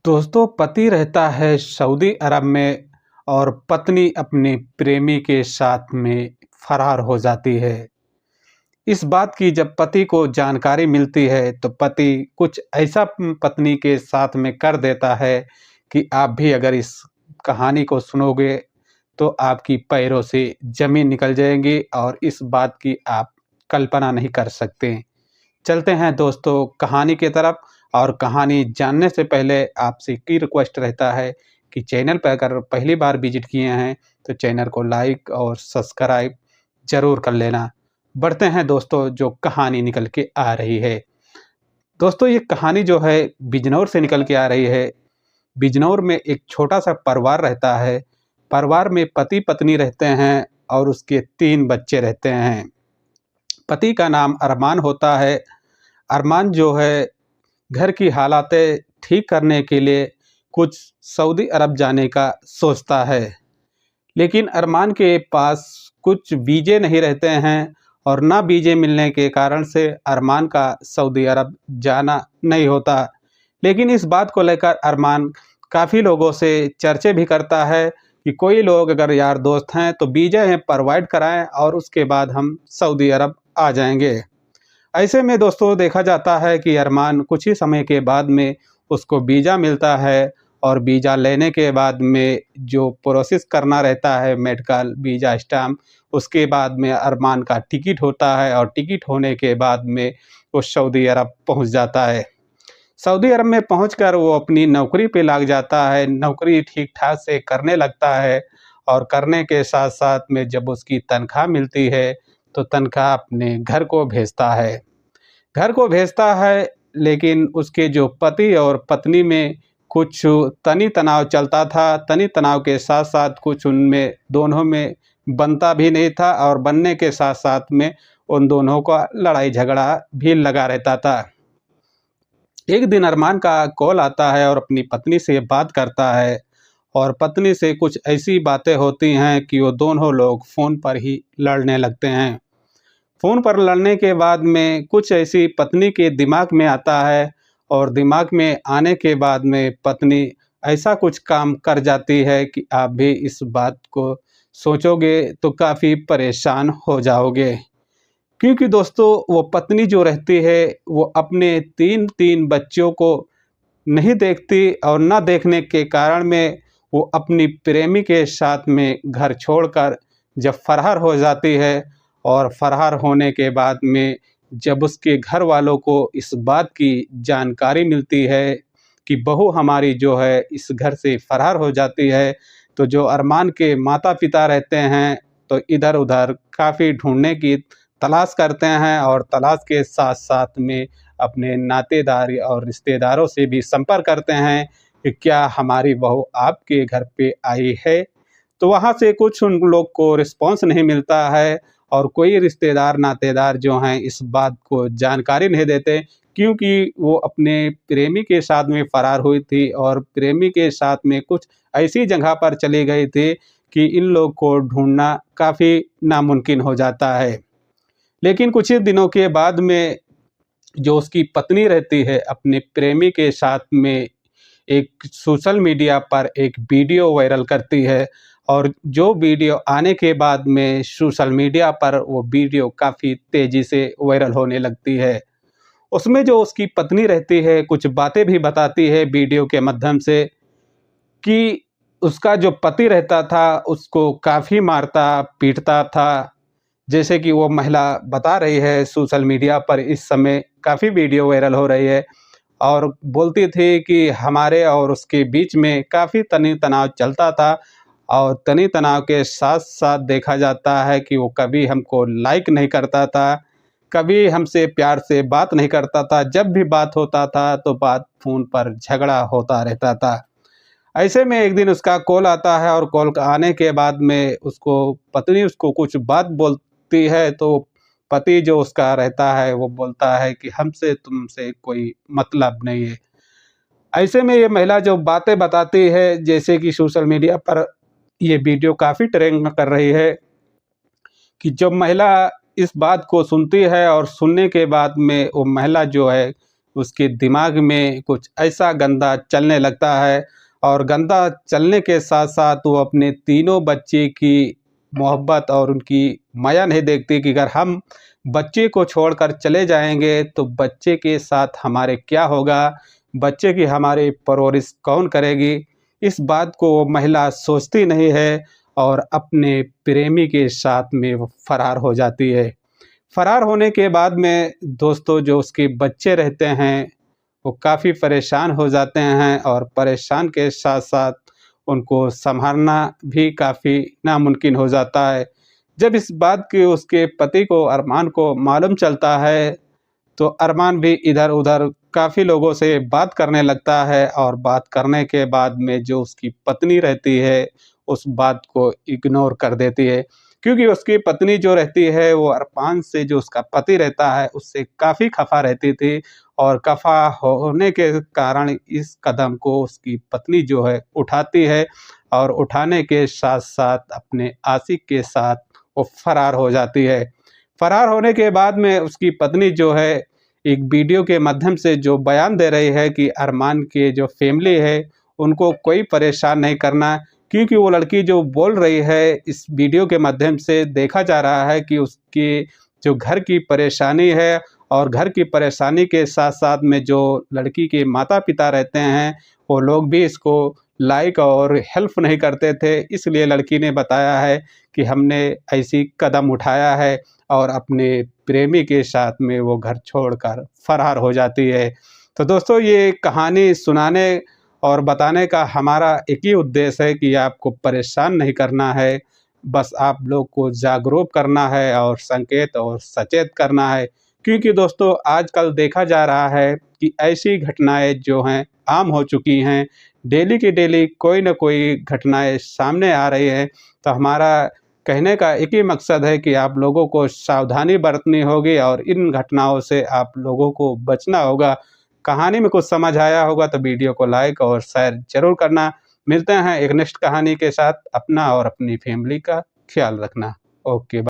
दोस्तों, पति रहता है सऊदी अरब में और पत्नी अपने प्रेमी के साथ में फरार हो जाती है। इस बात की जब पति को जानकारी मिलती है तो पति कुछ ऐसा पत्नी के साथ में कर देता है कि आप भी अगर इस कहानी को सुनोगे तो आपकी पैरों से ज़मीन निकल जाएगी और इस बात की आप कल्पना नहीं कर सकते। चलते हैं दोस्तों कहानी की तरफ। और कहानी जानने से पहले आपसे की रिक्वेस्ट रहता है कि चैनल पर अगर पहली बार विजिट किए हैं तो चैनल को लाइक और सब्सक्राइब ज़रूर कर लेना। बढ़ते हैं दोस्तों जो कहानी निकल के आ रही है। दोस्तों ये कहानी जो है बिजनौर से निकल के आ रही है। बिजनौर में एक छोटा सा परिवार रहता है। परिवार में पति पत्नी रहते हैं और उसके 3 बच्चे रहते हैं। पति का नाम अरमान होता है। अरमान जो है घर की हालातें ठीक करने के लिए कुछ सऊदी अरब जाने का सोचता है। लेकिन अरमान के पास कुछ वीज़े नहीं रहते हैं और ना वीज़े मिलने के कारण से अरमान का सऊदी अरब जाना नहीं होता। लेकिन इस बात को लेकर अरमान काफ़ी लोगों से चर्चे भी करता है कि कोई लोग अगर यार दोस्त हैं तो वीज़े हैं प्रोवाइड कराएँ और उसके बाद हम सऊदी अरब आ जाएँगे। ऐसे में दोस्तों देखा जाता है कि अरमान कुछ ही समय के बाद में उसको वीज़ा मिलता है और वीज़ा लेने के बाद में जो प्रोसेस करना रहता है मेडिकल वीज़ा स्टैम्प, उसके बाद में अरमान का टिकट होता है और टिकट होने के बाद में वो सऊदी अरब पहुंच जाता है। सऊदी अरब में पहुंचकर वो अपनी नौकरी पे लग जाता है। नौकरी ठीक-ठाक से करने लगता है और करने के साथ-साथ में जब उसकी तनख्वाह मिलती है, तो तनख्वाह अपने घर को भेजता है। घर को भेजता है, लेकिन उसके जो पति और पत्नी में कुछ तनी-तनाव चलता था। तनी-तनाव के साथ-साथ कुछ उनमें दोनों में बनता भी नहीं था और बनने के साथ-साथ में उन दोनों का लड़ाई-झगड़ा भी लगा रहता था। एक दिन अरमान का कॉल आता है और अपनी पत्नी से बात करता है और पत्नी से कुछ ऐसी बातें होती हैं कि वो दोनों लोग फ़ोन पर ही लड़ने लगते हैं। फ़ोन पर लड़ने के बाद में कुछ ऐसी पत्नी के दिमाग में आता है और दिमाग में आने के बाद में पत्नी ऐसा कुछ काम कर जाती है कि आप भी इस बात को सोचोगे तो काफ़ी परेशान हो जाओगे। क्योंकि दोस्तों वो पत्नी जो रहती है वो अपने 3-3 बच्चों को नहीं देखती और ना देखने के कारण में वो अपनी प्रेमी के साथ में घर छोड़कर जब फरार हो जाती है और फरार होने के बाद में जब उसके घर वालों को इस बात की जानकारी मिलती है कि बहू हमारी जो है इस घर से फरार हो जाती है, तो जो अरमान के माता-पिता रहते हैं तो इधर-उधर काफ़ी ढूँढने की तलाश करते हैं और तलाश के साथ-साथ में अपने नातेदार और रिश्तेदारों से भी संपर्क करते हैं कि क्या हमारी बहू आपके घर पे आई है? तो वहाँ से कुछ उन लोग को रिस्पॉन्स नहीं मिलता है और कोई रिश्तेदार नातेदार जो हैं इस बात को जानकारी नहीं देते, क्योंकि वो अपने प्रेमी के साथ में फरार हुई थी और प्रेमी के साथ में कुछ ऐसी जगह पर चली गई थी कि इन लोग को ढूँढना काफ़ी नामुमकिन हो जाता है। लेकिन कुछ ही दिनों के बाद में जो उसकी पत्नी रहती है अपने प्रेमी के साथ में एक सोशल मीडिया पर एक वीडियो वायरल करती है और जो वीडियो आने के बाद में सोशल मीडिया पर वो वीडियो काफ़ी तेज़ी से वायरल होने लगती है। उसमें जो उसकी पत्नी रहती है कुछ बातें भी बताती है वीडियो के माध्यम से कि उसका जो पति रहता था उसको काफ़ी मारता पीटता था। जैसे कि वो महिला बता रही है सोशल मीडिया पर इस समय काफ़ी वीडियो वायरल हो रही है और बोलती थी कि हमारे और उसके बीच में काफ़ी तनी-तनाव चलता था और तनी-तनाव के साथ-साथ देखा जाता है कि वो कभी हमको लाइक नहीं करता था, कभी हमसे प्यार से बात नहीं करता था। जब भी बात होता था तो बात फ़ोन पर झगड़ा होता रहता था। ऐसे में एक दिन उसका कॉल आता है और कॉल आने के बाद में उसको पत्नी उसको कुछ बात बोलती है तो पति जो उसका रहता है वो बोलता है कि हमसे तुमसे कोई मतलब नहीं है। ऐसे में ये महिला जो बातें बताती है जैसे कि सोशल मीडिया पर ये वीडियो काफ़ी ट्रेंड कर रही है कि जब महिला इस बात को सुनती है और सुनने के बाद में वो महिला जो है उसके दिमाग में कुछ ऐसा गंदा चलने लगता है और गंदा चलने के साथ-साथ वो अपने तीनों बच्चे की मोहब्बत और उनकी माया नहीं देखती कि अगर हम बच्चे को छोड़कर चले जाएँगे तो बच्चे के साथ हमारे क्या होगा? बच्चे की हमारी परवरिश कौन करेगी? इस बात को वो महिला सोचती नहीं है और अपने प्रेमी के साथ में वो फरार हो जाती है। फरार होने के बाद में दोस्तों जो उसके बच्चे रहते हैं, वो काफ़ी परेशान हो जाते हैं और परेशान के साथ-साथ उनको सँभालना भी काफ़ी नामुमकिन हो जाता है। जब इस बात की उसके पति को अरमान को मालूम चलता है, तो अरमान भी इधर-उधर काफ़ी लोगों से बात करने लगता है और बात करने के बाद में जो उसकी पत्नी रहती है, उस बात को इग्नोर कर देती है। क्योंकि उसकी पत्नी जो रहती है वो अरमान से जो उसका पति रहता है, उससे काफ़ी खफ़ा रहती थी और खफ़ा होने के कारण इस कदम को उसकी पत्नी जो है उठाती है और उठाने के साथ-साथ अपने आशिक के साथ वो फरार हो जाती है। फरार होने के बाद में उसकी पत्नी जो है एक वीडियो के माध्यम से जो बयान दे रही है कि अरमान के जो फैमिली है, उनको कोई परेशान नहीं करना क्योंकि वो लड़की जो बोल रही है, इस वीडियो के माध्यम से देखा जा रहा है कि उसकी जो घर की परेशानी है और घर की परेशानी के साथ-साथ में जो लड़की के माता-पिता रहते हैं, वो लोग भी इसको लाइक और हेल्प नहीं करते थे। इसलिए लड़की ने बताया है कि हमने ऐसी कदम उठाया है और अपने प्रेमी के साथ में वो घर छोड़कर फरार हो जाती है। तो दोस्तों ये कहानी सुनाने और बताने का हमारा एक ही उद्देश्य है कि आपको परेशान नहीं करना है, बस आप लोग को जागरूक करना है और संकेत और सचेत करना है। क्योंकि दोस्तों आजकल देखा जा रहा है कि ऐसी घटनाएँ जो हैं आम हो चुकी हैं, डेली की डेली कोई न कोई घटनाएँ सामने आ रही हैं। तो हमारा कहने का एक ही मकसद है कि आप लोगों को सावधानी बरतनी होगी और इन घटनाओं से आप लोगों को बचना होगा। कहानी में कुछ समझ आया होगा तो वीडियो को लाइक और शेयर ज़रूर करना। मिलते हैं एक नेक्स्ट कहानी के साथ। अपना और अपनी फैमिली का ख़्याल रखना। ओके।